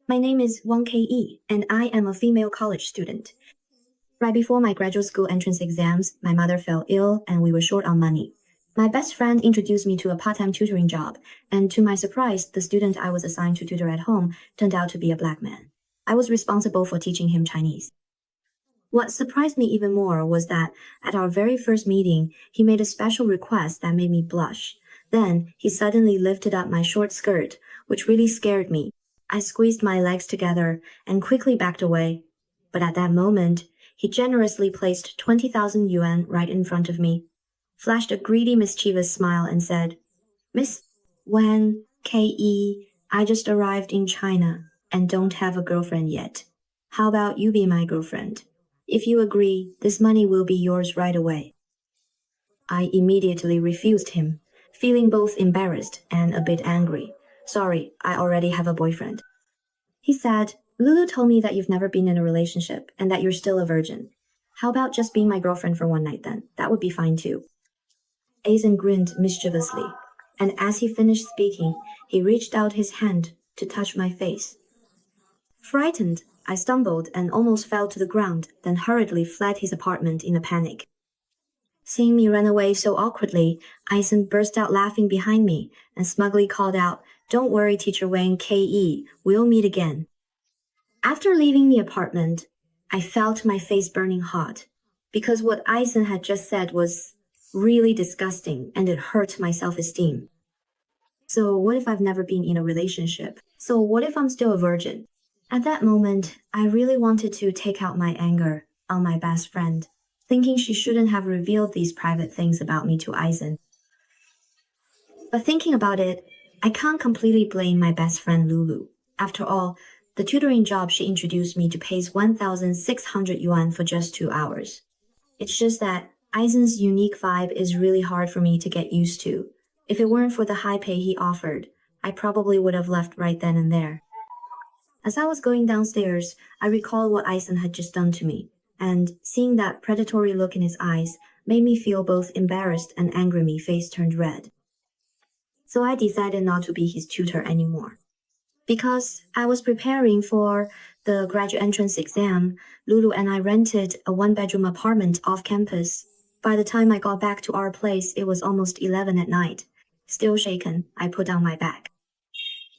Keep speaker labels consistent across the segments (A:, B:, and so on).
A: My name is Wang Ke, and I am a female college student. Right before my graduate school entrance exams, my mother fell ill and we were short on money. My best friend introduced me to a part-time tutoring job, and to my surprise, the student I was assigned to tutor at home turned out to be a black man. I was responsible for teaching him Chinese. What surprised me even more was that at our very first meeting, he made a special request that made me blush. Then, he suddenly lifted up my short skirt, which really scared me. I squeezed my legs together and quickly backed away. But at that moment, he generously placed 20,000 yuan right in front of me, flashed a greedy, mischievous smile and said, "Miss Wan Ke, I just arrived in China and don't have a girlfriend yet. How about you be my girlfriend? If you agree, this money will be yours right away." I immediately refused him, feeling both embarrassed and a bit angry. "Sorry, I already have a boyfriend." He said, "Lulu told me that you've never been in a relationship and that you're still a virgin. How about just being my girlfriend for one night then? That would be fine too." Aizen grinned mischievously, and as he finished speaking, he reached out his hand to touch my face. Frightened, I stumbled and almost fell to the ground, then hurriedly fled his apartment in a panic. Seeing me run away so awkwardly, Aizen burst out laughing behind me and smugly called out, "Don't worry, Teacher Wang Ke, we'll meet again." After leaving the apartment, I felt my face burning hot, because what Aizen had just said was really disgusting and it hurt my self-esteem. So what if I've never been in a relationship? So what if I'm still a virgin? At that moment, I really wanted to take out my anger on my best friend, thinking she shouldn't have revealed these private things about me to Aizen. But thinking about it, I can't completely blame my best friend Lulu. After all, the tutoring job she introduced me to pays 1,600 yuan for just 2 hours. It's just that Aizen's unique vibe is really hard for me to get used to. If it weren't for the high pay he offered, I probably would have left right then and there. As I was going downstairs, I recalled what Aizen had just done to me, and seeing that predatory look in his eyes made me feel both embarrassed and angry. My face turned red. So I decided not to be his tutor anymore. Because I was preparing for the graduate entrance exam, Lulu and I rented a one-bedroom apartment off campus. By the time I got back to our place, it was almost 11 at night. Still shaken, I put down my bag.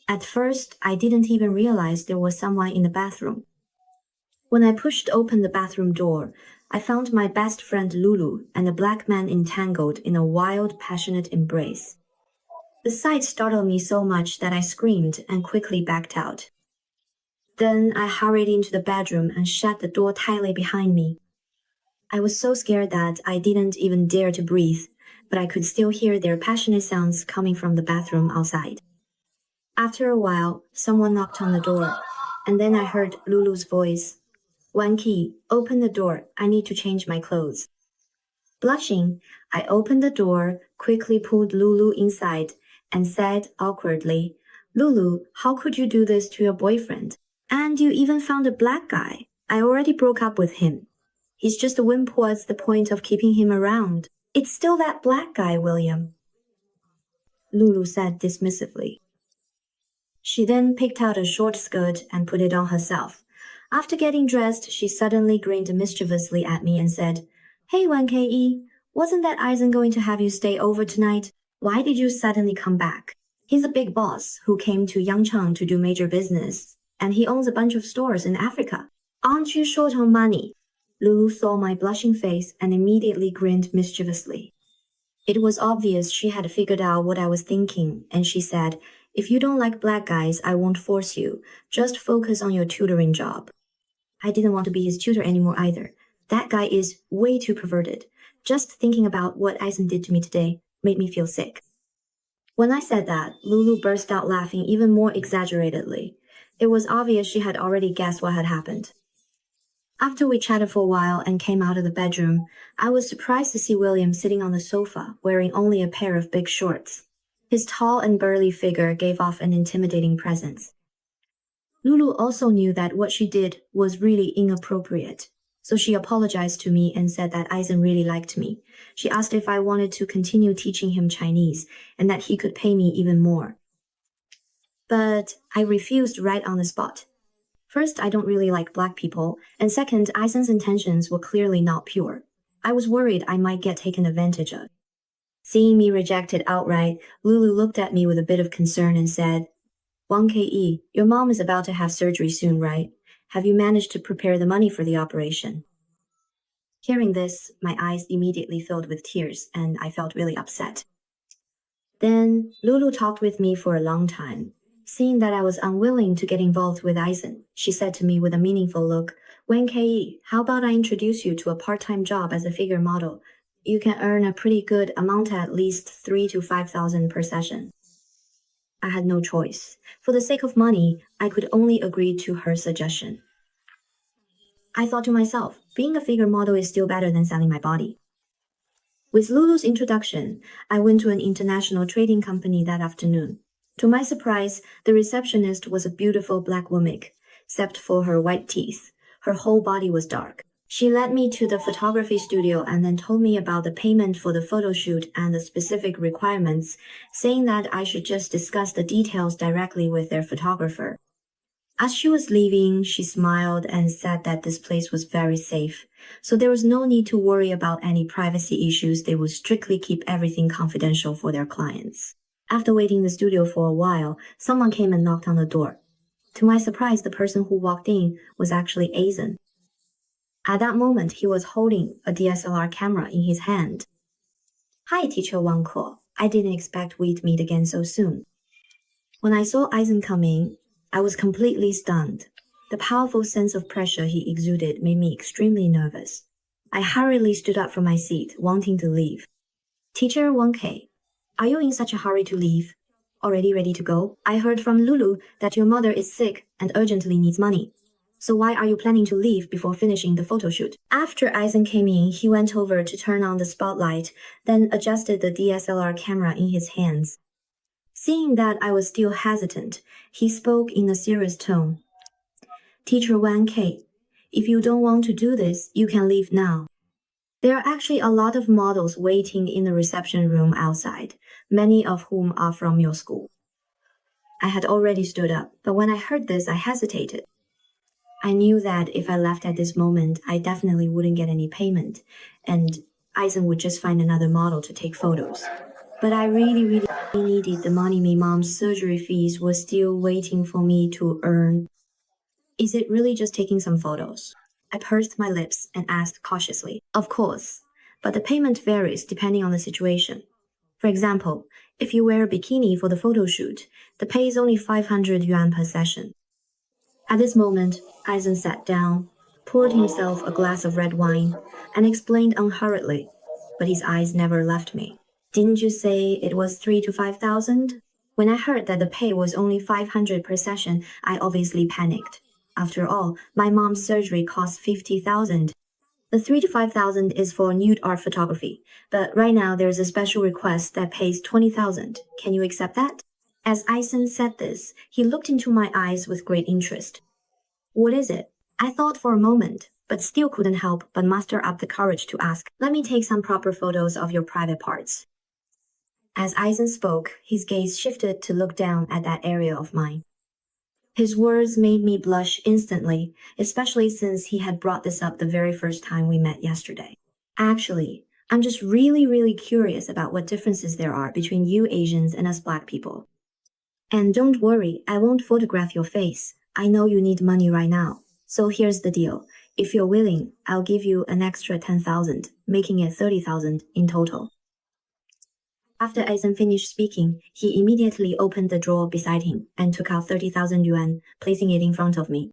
A: At first, I didn't even realize there was someone in the bathroom. When I pushed open the bathroom door, I found my best friend Lulu and a black man entangled in a wild, passionate embrace. The sight startled me so much that I screamed and quickly backed out. Then I hurried into the bedroom and shut the door tightly behind me. I was so scared that I didn't even dare to breathe, but I could still hear their passionate sounds coming from the bathroom outside. After a while, someone knocked on the door, and then I heard Lulu's voice. "Wan Ke, open the door. I need to change my clothes." Blushing, I opened the door, quickly pulled Lulu inside, and said awkwardly, "Lulu, how could you do this to your boyfriend? And you even found a black guy. I already broke up with him. He's just a wimp. What's the point of keeping him around? It's still that black guy, William," Lulu said dismissively. She then picked out a short skirt and put it on herself. After getting dressed, she suddenly grinned mischievously at me and said, "Hey, Wan Ke, wasn't that Aizen going to have you stay over tonight? Why did you suddenly come back? He's a big boss who came to Yangcheng to do major business, and he owns a bunch of stores in Africa. Aren't you short on money?" Lulu saw my blushing face and immediately grinned mischievously. It was obvious she had figured out what I was thinking, and she said, "If you don't like black guys, I won't force you. Just focus on your tutoring job." I didn't want to be his tutor anymore either. That guy is way too perverted. Just thinking about what Aizen did to me today made me feel sick. When I said that, Lulu burst out laughing even more exaggeratedly. It was obvious she had already guessed what had happened. After we chatted for a while and came out of the bedroom, I was surprised to see William sitting on the sofa, wearing only a pair of big shorts. His tall and burly figure gave off an intimidating presence. Lulu also knew that what she did was really inappropriate, so she apologized to me and said that Aizen really liked me. She asked if I wanted to continue teaching him Chinese and that he could pay me even more. But I refused right on the spot. First, I don't really like black people, and second, Aizen's intentions were clearly not pure. I was worried I might get taken advantage of. Seeing me rejected outright, Lulu looked at me with a bit of concern and said, 1KE, your mom is about to have surgery soon, right? Have you managed to prepare the money for the operation? Hearing this, my eyes immediately filled with tears, and I felt really upset. Then, Lulu talked with me for a long time. Seeing that I was unwilling to get involved with Aizen, she said to me with a meaningful look, 1KE, how about I introduce you to a part-time job as a figure model? You can earn a pretty good amount, at least 3,000 to 5,000 per session. I had no choice. For the sake of money, I could only agree to her suggestion. I thought to myself, being a figure model is still better than selling my body. With Lulu's introduction, I went to an international trading company that afternoon. To my surprise, the receptionist was a beautiful black woman, except for her white teeth. Her whole body was dark. She led me to the photography studio and then told me about the payment for the photo shoot and the specific requirements, saying that I should just discuss the details directly with their photographer. As she was leaving, she smiled and said that this place was very safe, so there was no need to worry about any privacy issues. They would strictly keep everything confidential for their clients. After waiting in the studio for a while, someone came and knocked on the door. To my surprise, the person who walked in was actually Aizen. At that moment, he was holding a DSLR camera in his hand. Hi, Teacher Wang Ke. I didn't expect we'd meet again so soon. When I saw Aizen come in, I was completely stunned. The powerful sense of pressure he exuded made me extremely nervous. I hurriedly stood up from my seat, wanting to leave. Teacher 1K, are you in such a hurry to leave? Already ready to go? I heard from Lulu that your mother is sick and urgently needs money. So why are you planning to leave before finishing the photo shoot? After Aizen came in, he went over to turn on the spotlight, then adjusted the DSLR camera in his hands. Seeing that I was still hesitant, he spoke in a serious tone. Teacher 1K, if you don't want to do this, you can leave now. There are actually a lot of models waiting in the reception room outside, many of whom are from your school. I had already stood up, but when I heard this, I hesitated. I knew that if I left at this moment, I definitely wouldn't get any payment, and Aizen would just find another model to take photos. But I really needed the money. My mom's surgery fees were still waiting for me to earn. Is it really just taking some photos? I pursed my lips and asked cautiously. Of course, but the payment varies depending on the situation. For example, if you wear a bikini for the photo shoot, the pay is only 500 yuan per session. At this moment, Aizen sat down, poured himself a glass of red wine, and explained unhurriedly, but his eyes never left me. Didn't you say it was 3,000 to 5,000? When I heard that the pay was only 500 per session, I obviously panicked. After all, my mom's surgery cost 50,000. The 3,000 to 5,000 is for nude art photography, but right now there's a special request that pays 20,000. Can you accept that? As Aizen said this, he looked into my eyes with great interest. What is it? I thought for a moment, but still couldn't help but muster up the courage to ask. Let me take some proper photos of your private parts. As Aizen spoke, his gaze shifted to look down at that area of mine. His words made me blush instantly, especially since he had brought this up the very first time we met yesterday. Actually, I'm just really curious about what differences there are between you Asians and us black people. And don't worry, I won't photograph your face. I know you need money right now. So here's the deal. If you're willing, I'll give you an extra 10,000, making it 30,000 in total. After Aizen finished speaking, he immediately opened the drawer beside him and took out 30,000 yuan, placing it in front of me.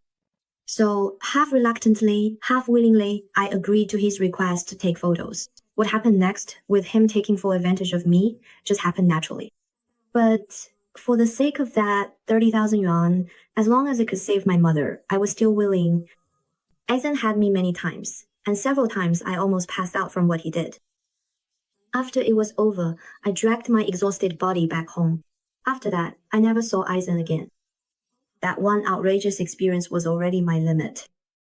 A: So, half reluctantly, half willingly, I agreed to his request to take photos. What happened next, with him taking full advantage of me, just happened naturally. But for the sake of that 30,000 yuan, as long as it could save my mother, I was still willing. Aizen had me many times, and several times I almost passed out from what he did. After it was over, I dragged my exhausted body back home. After that, I never saw Aizen again. That one outrageous experience was already my limit.